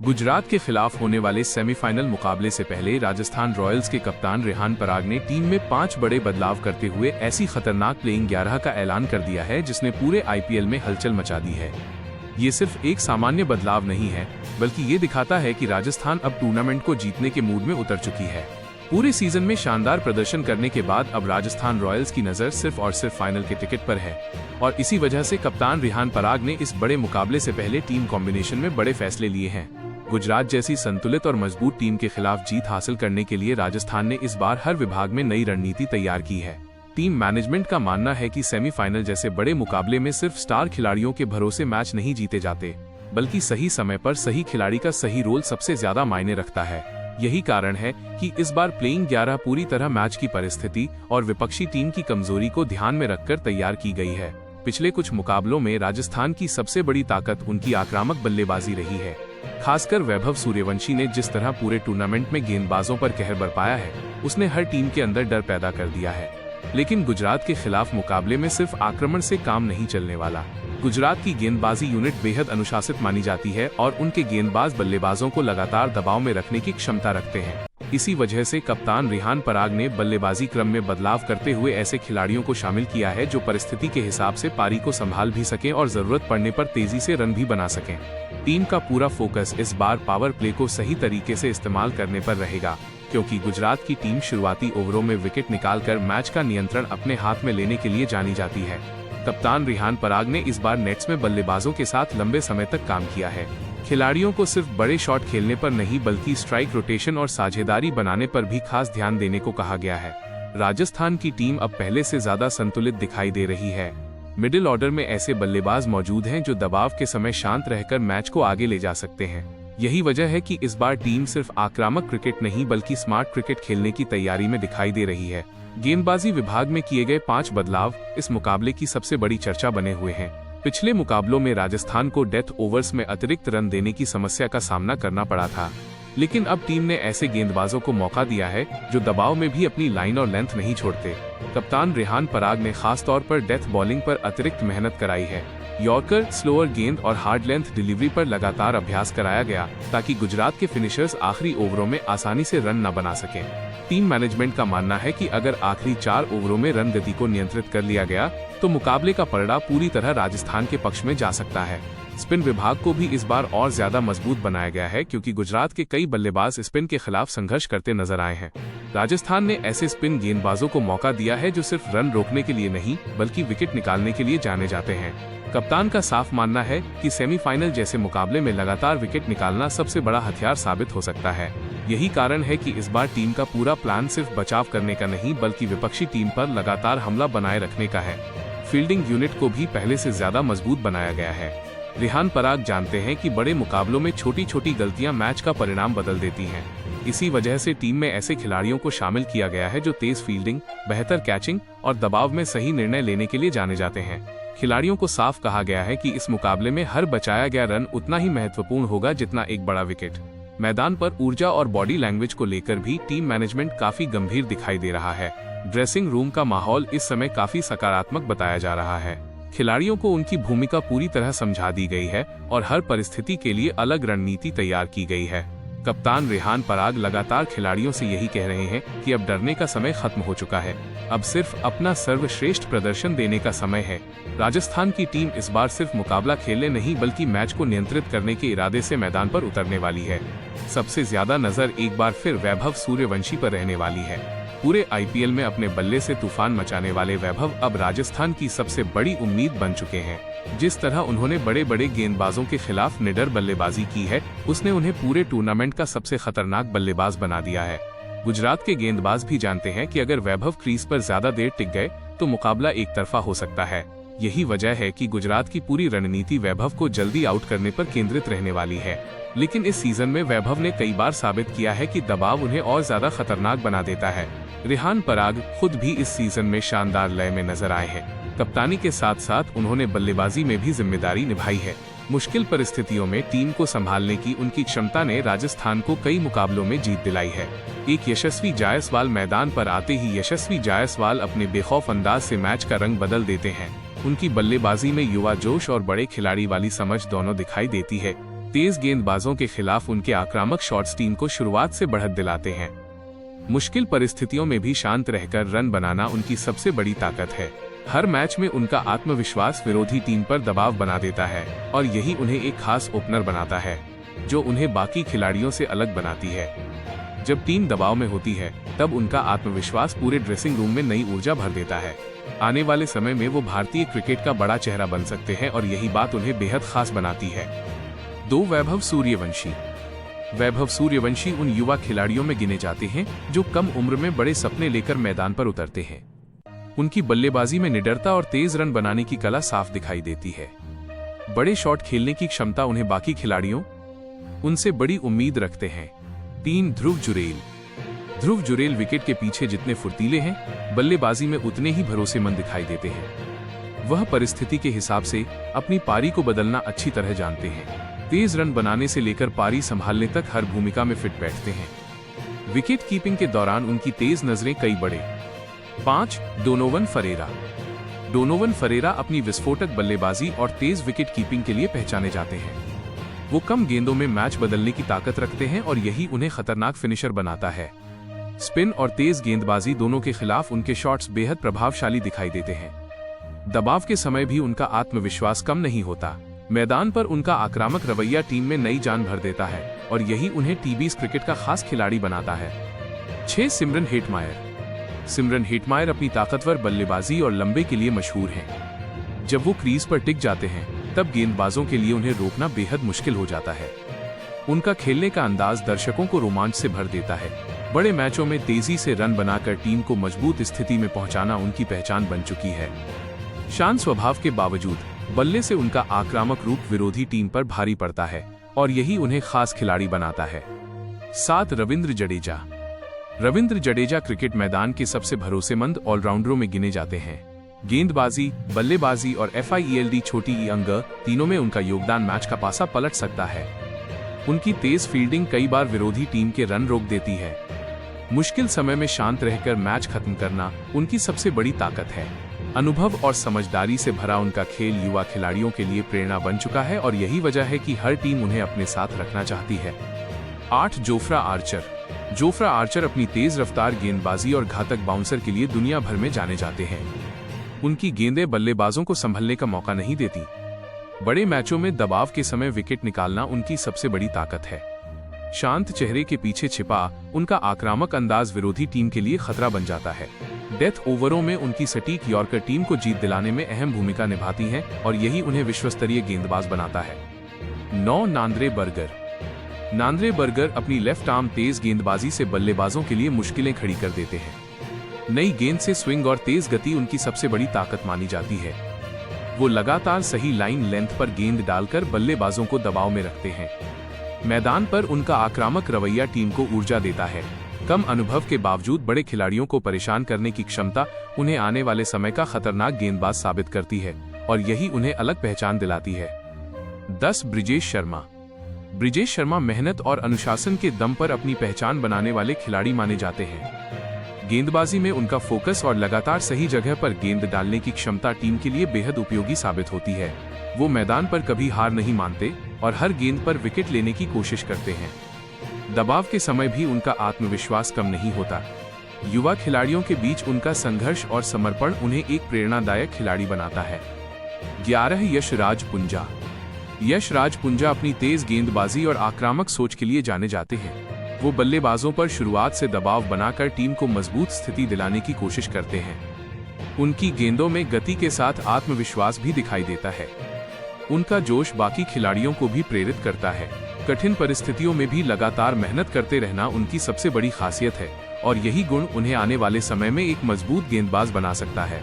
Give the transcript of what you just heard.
गुजरात के खिलाफ होने वाले सेमीफाइनल मुकाबले से पहले राजस्थान रॉयल्स के कप्तान रेहान पराग ने टीम में 5 बड़े बदलाव करते हुए ऐसी खतरनाक प्लेइंग 11 का ऐलान कर दिया है जिसने पूरे आईपीएल में हलचल मचा दी है। ये सिर्फ एक सामान्य बदलाव नहीं है, बल्कि ये दिखाता है कि राजस्थान अब टूर्नामेंट को जीतने के मूड में उतर चुकी है। पूरे सीजन में शानदार प्रदर्शन करने के बाद अब राजस्थान रॉयल्स की नज़र सिर्फ और सिर्फ फाइनल के टिकट पर है और इसी वजह से कप्तान रेहान पराग ने इस बड़े मुकाबले से पहले टीम कॉम्बिनेशन में बड़े फैसले लिए हैं। गुजरात जैसी संतुलित और मजबूत टीम के खिलाफ जीत हासिल करने के लिए राजस्थान ने इस बार हर विभाग में नई रणनीति तैयार की है। टीम मैनेजमेंट का मानना है कि सेमीफाइनल जैसे बड़े मुकाबले में सिर्फ स्टार खिलाड़ियों के भरोसे मैच नहीं जीते जाते, बल्कि सही समय पर सही खिलाड़ी का सही रोल सबसे ज्यादा मायने रखता है। यही कारण है कि इस बार प्लेइंग 11 पूरी तरह मैच की परिस्थिति और विपक्षी टीम की कमजोरी को ध्यान में रखकर तैयार की गई है। पिछले कुछ मुकाबलों में राजस्थान की सबसे बड़ी ताकत उनकी आक्रामक बल्लेबाजी रही है। खासकर वैभव सूर्यवंशी ने जिस तरह पूरे टूर्नामेंट में गेंदबाजों पर कहर बरपाया है, उसने हर टीम के अंदर डर पैदा कर दिया है। लेकिन गुजरात के खिलाफ मुकाबले में सिर्फ आक्रमण से काम नहीं चलने वाला। गुजरात की गेंदबाजी यूनिट बेहद अनुशासित मानी जाती है और उनके गेंदबाज बल्लेबाजों को लगातार दबाव में रखने की क्षमता रखते हैं। इसी वजह से कप्तान रेहान पराग ने बल्लेबाजी क्रम में बदलाव करते हुए ऐसे खिलाड़ियों को शामिल किया है जो परिस्थिति के हिसाब से पारी को संभाल भी सकें और जरूरत पड़ने पर तेजी से रन भी बना सकें। टीम का पूरा फोकस इस बार पावर प्ले को सही तरीके से इस्तेमाल करने पर रहेगा, क्योंकि गुजरात की टीम शुरुआती ओवरों में विकेट निकालकर मैच का नियंत्रण अपने हाथ में लेने के लिए जानी जाती है। कप्तान रेहान पराग ने इस बार नेट्स में बल्लेबाजों के साथ लंबे समय तक काम किया है। खिलाड़ियों को सिर्फ बड़े शॉट खेलने पर नहीं, बल्कि स्ट्राइक रोटेशन और साझेदारी बनाने पर भी खास ध्यान देने को कहा गया है। राजस्थान की टीम अब पहले से ज्यादा संतुलित दिखाई दे रही है। मिडिल ऑर्डर में ऐसे बल्लेबाज मौजूद हैं जो दबाव के समय शांत रहकर मैच को आगे ले जा सकते हैं। यही वजह है कि इस बार टीम सिर्फ आक्रामक क्रिकेट नहीं, बल्कि स्मार्ट क्रिकेट खेलने की तैयारी में दिखाई दे रही है। गेंदबाजी विभाग में किए गए 5 बदलाव इस मुकाबले की सबसे बड़ी चर्चा बने हुए हैं। पिछले मुकाबलों में राजस्थान को डेथ ओवर्स में अतिरिक्त रन देने की समस्या का सामना करना पड़ा था, लेकिन अब टीम ने ऐसे गेंदबाजों को मौका दिया है जो दबाव में भी अपनी लाइन और लेंथ नहीं छोड़ते। कप्तान रेहान पराग ने खास तौर पर डेथ बॉलिंग पर अतिरिक्त मेहनत कराई है। यॉर्कर, स्लोअर गेंद और हार्ड लेंथ डिलीवरी पर लगातार अभ्यास कराया गया ताकि गुजरात के फिनिशर्स आखिरी ओवरों में आसानी से रन न बना सकें। टीम मैनेजमेंट का मानना है कि अगर आखिरी 4 ओवरों में रन गति को नियंत्रित कर लिया गया तो मुकाबले का पलड़ा पूरी तरह राजस्थान के पक्ष में जा सकता है। स्पिन विभाग को भी इस बार और ज्यादा मजबूत बनाया गया है, क्योंकि गुजरात के कई बल्लेबाज स्पिन के खिलाफ संघर्ष करते नजर आए हैं। राजस्थान ने ऐसे स्पिन गेंदबाजों को मौका दिया है जो सिर्फ रन रोकने के लिए नहीं, बल्कि विकेट निकालने के लिए जाने जाते हैं। कप्तान का साफ मानना है कि सेमीफाइनल जैसे मुकाबले में लगातार विकेट निकालना सबसे बड़ा हथियार साबित हो सकता है। यही कारण है कि इस बार टीम का पूरा प्लान सिर्फ बचाव करने का नहीं, बल्कि विपक्षी टीम पर लगातार हमला बनाए रखने का है। फील्डिंग यूनिट को भी पहले से ज्यादा मजबूत बनाया गया है। रेहान पराग जानते हैं कि बड़े मुकाबलों में छोटी छोटी गलतियां मैच का परिणाम बदल देती हैं। इसी वजह से टीम में ऐसे खिलाड़ियों को शामिल किया गया है जो तेज फील्डिंग, बेहतर कैचिंग और दबाव में सही निर्णय लेने के लिए जाने जाते हैं। खिलाड़ियों को साफ कहा गया है कि इस मुकाबले में हर बचाया गया रन उतना ही महत्वपूर्ण होगा जितना एक बड़ा विकेट। मैदान पर ऊर्जा और बॉडी लैंग्वेज को लेकर भी टीम मैनेजमेंट काफी गंभीर दिखाई दे रहा है। ड्रेसिंग रूम का माहौल इस समय काफी सकारात्मक बताया जा रहा है। खिलाड़ियों को उनकी भूमिका पूरी तरह समझा दी गई है और हर परिस्थिति के लिए अलग रणनीति तैयार की गई है। कप्तान रेहान पराग लगातार खिलाड़ियों से यही कह रहे हैं कि अब डरने का समय खत्म हो चुका है, अब सिर्फ अपना सर्वश्रेष्ठ प्रदर्शन देने का समय है। राजस्थान की टीम इस बार सिर्फ मुकाबला खेलने नहीं, बल्कि मैच को नियंत्रित करने के इरादे से मैदान पर उतरने वाली है। सबसे ज्यादा नजर एक बार फिर वैभव सूर्यवंशी पर रहने वाली है। पूरे आईपीएल में अपने बल्ले से तूफान मचाने वाले वैभव अब राजस्थान की सबसे बड़ी उम्मीद बन चुके हैं। जिस तरह उन्होंने बड़े बड़े गेंदबाजों के खिलाफ निडर बल्लेबाजी की है, उसने उन्हें पूरे टूर्नामेंट का सबसे खतरनाक बल्लेबाज बना दिया है। गुजरात के गेंदबाज भी जानते हैं कि अगर वैभव क्रीज पर ज्यादा देर टिक गए तो मुकाबला एक तरफा हो सकता है। यही वजह है कि गुजरात की पूरी रणनीति वैभव को जल्दी आउट करने पर केंद्रित रहने वाली है। लेकिन इस सीजन में वैभव ने कई बार साबित किया है कि दबाव उन्हें और ज्यादा खतरनाक बना देता है। रेहान पराग खुद भी इस सीजन में शानदार लय में नजर आए हैं। कप्तानी के साथ साथ उन्होंने बल्लेबाजी में भी जिम्मेदारी निभाई है। मुश्किल परिस्थितियों में टीम को संभालने की उनकी क्षमता ने राजस्थान को कई मुकाबलों में जीत दिलाई है। एक यशस्वी जायसवाल मैदान पर आते ही यशस्वी जायसवाल अपने बेखौफ अंदाज से मैच का रंग बदल देते हैं। उनकी बल्लेबाजी में युवा जोश और बड़े खिलाड़ी वाली समझ दोनों दिखाई देती है। तेज गेंदबाजों के खिलाफ उनके आक्रामक शॉट्स टीम को शुरुआत से बढ़त दिलाते हैं। मुश्किल परिस्थितियों में भी शांत रहकर रन बनाना उनकी सबसे बड़ी ताकत है। हर मैच में उनका आत्मविश्वास विरोधी टीम पर दबाव बना देता है और यही उन्हें एक खास ओपनर बनाता है, जो उन्हें बाकी खिलाड़ियों से अलग बनाती है। जब टीम दबाव में होती है तब उनका आत्मविश्वास पूरे ड्रेसिंग रूम में नई ऊर्जा भर देता है। आने वाले समय में वो भारतीय क्रिकेट का बड़ा चेहरा बन सकते हैं और यही बात उन्हें बेहद खास बनाती है। 2. वैभव सूर्यवंशी। वैभव सूर्यवंशी उन युवा खिलाड़ियों में गिने जाते हैं जो कम उम्र में बड़े सपने लेकर मैदान पर उतरते हैं। उनकी बल्लेबाजी में निडरता और तेज रन बनाने की कला साफ दिखाई देती है। बड़े शॉट खेलने की क्षमता उन्हें बाकी खिलाड़ियों उनसे बड़ी उम्मीद रखते हैं। 3. ध्रुव जुरेल। ध्रुव जुरेल विकेट के पीछे जितने फुर्तीले हैं, बल्लेबाजी में उतने ही भरोसेमंद दिखाई देते हैं। वह परिस्थिति के हिसाब से अपनी पारी को बदलना अच्छी तरह जानते हैं। तेज रन बनाने से लेकर पारी संभालने तक हर भूमिका में फिट बैठते हैं। विकेट कीपिंग के दौरान उनकी तेज नजरें कई बड़े। 5. Donovan Ferreira. डोनोवन फरेरा अपनी विस्फोटक बल्लेबाजी और तेज विकेट कीपिंग के लिए पहचाने जाते हैं। वो कम गेंदों में मैच बदलने की ताकत रखते हैं और यही उन्हें खतरनाक फिनिशर बनाता है। स्पिन और तेज गेंदबाजी दोनों के खिलाफ उनके शॉट्स बेहद प्रभावशाली दिखाई देते हैं। दबाव के समय भी उनका आत्मविश्वास कम नहीं होता। मैदान पर उनका आक्रामक रवैया टीम में नई जान भर देता है और यही उन्हें टीबीएस क्रिकेट का खास खिलाड़ी बनाता है। 6. सिमरन हेटमायर। सिमरन हेटमायर अपनी ताकतवर बल्लेबाजी और लंबे के लिए मशहूर हैं। जब वो क्रीज पर टिक जाते हैं तब गेंदबाजों के लिए उन्हें रोकना बेहद मुश्किल हो जाता है। उनका खेलने का अंदाज दर्शकों को रोमांच से भर देता है। बड़े मैचों में तेजी से रन बनाकर टीम को मजबूत स्थिति में पहुंचाना उनकी पहचान बन चुकी है। शांत स्वभाव के बावजूद बल्ले से उनका आक्रामक रूप विरोधी टीम पर भारी पड़ता है और यही उन्हें खास खिलाड़ी बनाता है। 7. रविंद्र जडेजा। रविंद्र जडेजा क्रिकेट मैदान के सबसे भरोसेमंद ऑलराउंडरों में गिने जाते हैं। गेंदबाजी, बल्लेबाजी और FIELD छोटी ई अंग तीनों में उनका योगदान मैच का पासा पलट सकता है। उनकी तेज फील्डिंग कई बार विरोधी टीम के रन रोक देती है। मुश्किल समय में शांत रहकर मैच खत्म करना उनकी सबसे बड़ी ताकत है। अनुभव और समझदारी से भरा उनका खेल युवा खिलाड़ियों के लिए प्रेरणा बन चुका है और यही वजह है कि हर टीम उन्हें अपने साथ रखना चाहती है। 8. Jofra Archer. जोफ्रा आर्चर अपनी तेज रफ्तार गेंदबाजी और घातक बाउंसर के लिए दुनिया भर में जाने जाते हैं। उनकी गेंदें बल्लेबाजों को संभलने का मौका नहीं देती। बड़े मैचों में दबाव के समय विकेट निकालना उनकी सबसे बड़ी ताकत है। शांत चेहरे के पीछे छिपा उनका आक्रामक अंदाज विरोधी टीम के लिए खतरा बन जाता है। डेथ ओवरों में उनकी सटीक यॉर्कर टीम को जीत दिलाने में अहम भूमिका निभाती है और यही उन्हें विश्वस्तरीय गेंदबाज बनाता है। 9. Nandre Burger. नांद्रे बर्गर अपनी लेफ्ट आर्म तेज गेंदबाजी से बल्लेबाजों के लिए मुश्किलें खड़ी कर देते हैं। नई गेंद से स्विंग और तेज गति उनकी सबसे बड़ी ताकत मानी जाती है। वो लगातार सही लाइन लेंथ पर गेंद डालकर बल्लेबाजों को दबाव में रखते हैं। मैदान पर उनका आक्रामक रवैया टीम को ऊर्जा देता है। कम अनुभव के बावजूद बड़े खिलाड़ियों को परेशान करने की क्षमता उन्हें आने वाले समय का खतरनाक गेंदबाज साबित करती है और यही उन्हें अलग पहचान दिलाती है। 10. ब्रिजेश शर्मा। ब्रिजेश शर्मा मेहनत और अनुशासन के दम पर अपनी पहचान बनाने वाले खिलाड़ी माने जाते हैं। गेंदबाजी में उनका फोकस और लगातार सही जगह पर गेंद डालने की क्षमता टीम के लिए बेहद उपयोगी साबित होती है। वो मैदान पर कभी हार नहीं मानते और हर गेंद पर विकेट लेने की कोशिश करते हैं। दबाव के समय भी उनका आत्मविश्वास कम नहीं होता। युवा खिलाड़ियों के बीच उनका संघर्ष और समर्पण उन्हें एक प्रेरणादायक खिलाड़ी बनाता है। 11. यशराज पुंजा। यशराज पुंजा अपनी तेज गेंदबाजी और आक्रामक सोच के लिए जाने जाते हैं। वो बल्लेबाजों पर शुरुआत से दबाव बनाकर टीम को मजबूत स्थिति दिलाने की कोशिश करते हैं। उनकी गेंदों में गति के साथ आत्मविश्वास भी दिखाई देता है। उनका जोश बाकी खिलाड़ियों को भी प्रेरित करता है। कठिन परिस्थितियों में भी लगातार मेहनत करते रहना उनकी सबसे बड़ी खासियत है और यही गुण उन्हें आने वाले समय में एक मजबूत गेंदबाज बना सकता है।